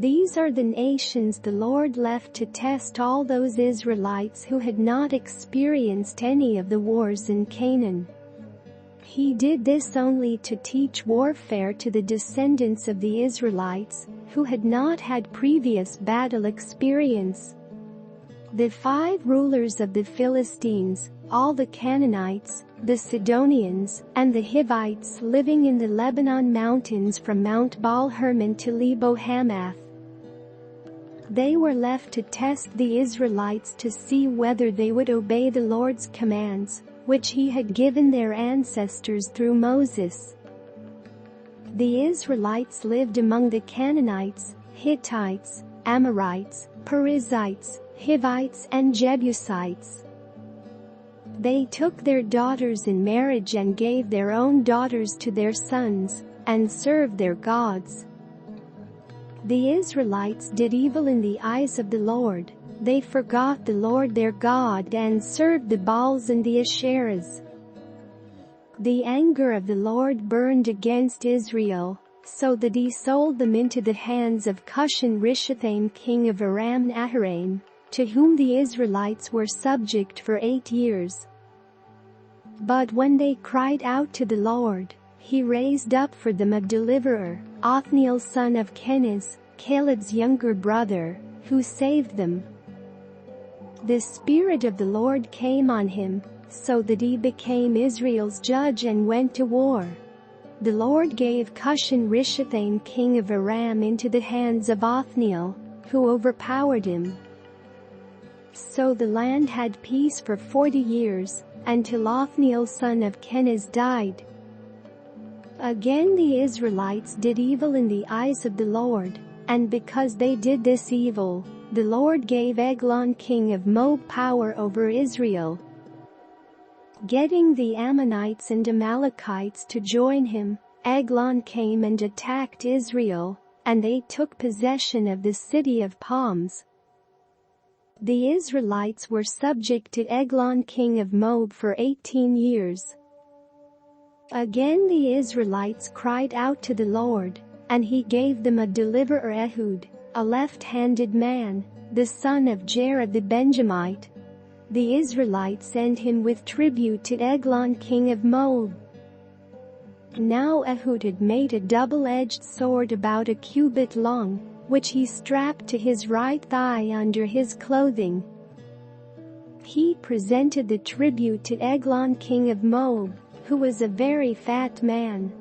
These are the nations the Lord left to test all those Israelites who had not experienced any of the wars in Canaan. He did this only to teach warfare to the descendants of the Israelites, who had not had previous battle experience. The 5 rulers of the Philistines, all the Canaanites, the Sidonians, and the Hivites living in the Lebanon mountains from Mount Baal-Hermon to Lebo-Hamath. They were left to test the Israelites to see whether they would obey the Lord's commands, which he had given their ancestors through Moses. The Israelites lived among the Canaanites, Hittites, Amorites, Perizzites, Hivites and Jebusites. They took their daughters in marriage and gave their own daughters to their sons, and served their gods. The Israelites did evil in the eyes of the Lord. They forgot the Lord their God and served the Baals and the Asherahs. The anger of the Lord burned against Israel, so that he sold them into the hands of Cushan-Rishathaim king of Aram-Naharaim, to whom the Israelites were subject for 8 years. But when they cried out to the Lord, he raised up for them a deliverer, Othniel son of Kenaz, Caleb's younger brother, who saved them. The Spirit of the Lord came on him, so that he became Israel's judge and went to war. The Lord gave Cushan-Rishathaim king of Aram into the hands of Othniel, who overpowered him. So the land had peace for 40 years, until Othniel son of Kenaz died. Again the Israelites did evil in the eyes of the Lord, and because they did this evil, the Lord gave Eglon king of Moab power over Israel. Getting the Ammonites and Amalekites to join him, Eglon came and attacked Israel, and they took possession of the city of palms. The Israelites were subject to Eglon king of Moab for 18 years. Again the Israelites cried out to the Lord, and he gave them a deliverer, Ehud, a left-handed man, the son of Jared the Benjamite. The Israelites sent him with tribute to Eglon king of Moab. Now Ehud had made a double-edged sword about a cubit long, which he strapped to his right thigh under his clothing. He presented the tribute to Eglon king of Moab, who was a very fat man.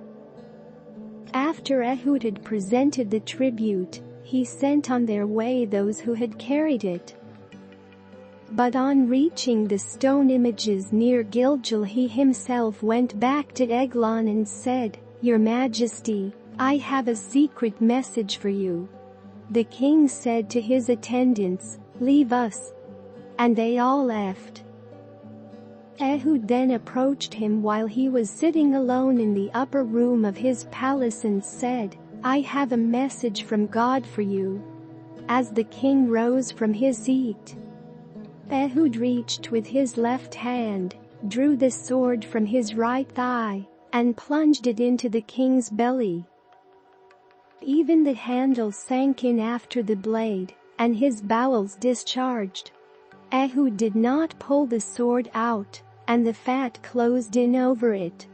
After Ehud had presented the tribute, he sent on their way those who had carried it. But on reaching the stone images near Gilgal, he himself went back to Eglon and said, "Your Majesty, I have a secret message for you." The king said to his attendants, "Leave us." And they all left. Ehud then approached him while he was sitting alone in the upper room of his palace and said, "I have a message from God for you." As the king rose from his seat, Ehud reached with his left hand, drew the sword from his right thigh, and plunged it into the king's belly. Even the handle sank in after the blade, and his bowels discharged. Ehud did not pull the sword out, and the fat closed in over it.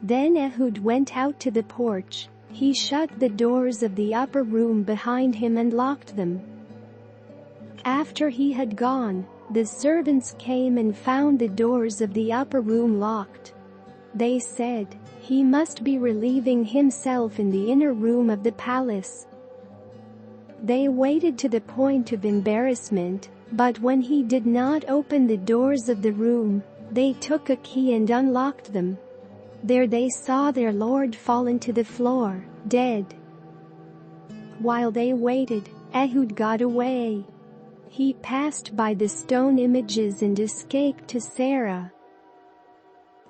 Then Ehud went out to the porch. He shut the doors of the upper room behind him and locked them. After he had gone, the servants came and found the doors of the upper room locked. They said, "He must be relieving himself in the inner room of the palace." They waited to the point of embarrassment, but when he did not open the doors of the room, they took a key and unlocked them. There they saw their lord fallen to the floor, dead. While they waited, Ehud got away. He passed by the stone images and escaped to Sarah.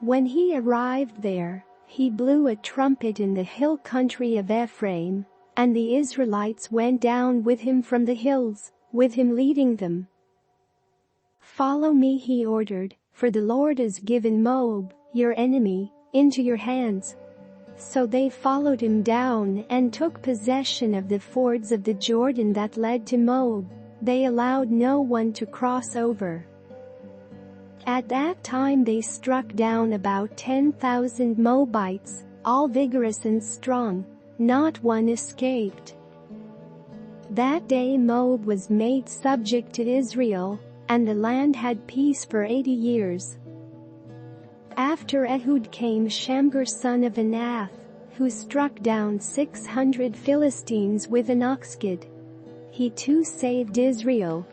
When he arrived there, he blew a trumpet in the hill country of Ephraim, and the Israelites went down with him from the hills, with him leading them. "Follow me," he ordered, "for the Lord has given Moab, your enemy, into your hands." So they followed him down and took possession of the fords of the Jordan that led to Moab. They allowed no one to cross over. At that time they struck down about 10,000 Moabites, all vigorous and strong. Not one escaped. That day Moab was made subject to Israel, and the land had peace for 80 years. After Ehud came Shamgar son of Anath, who struck down 600 Philistines with an ox goad. He too saved Israel,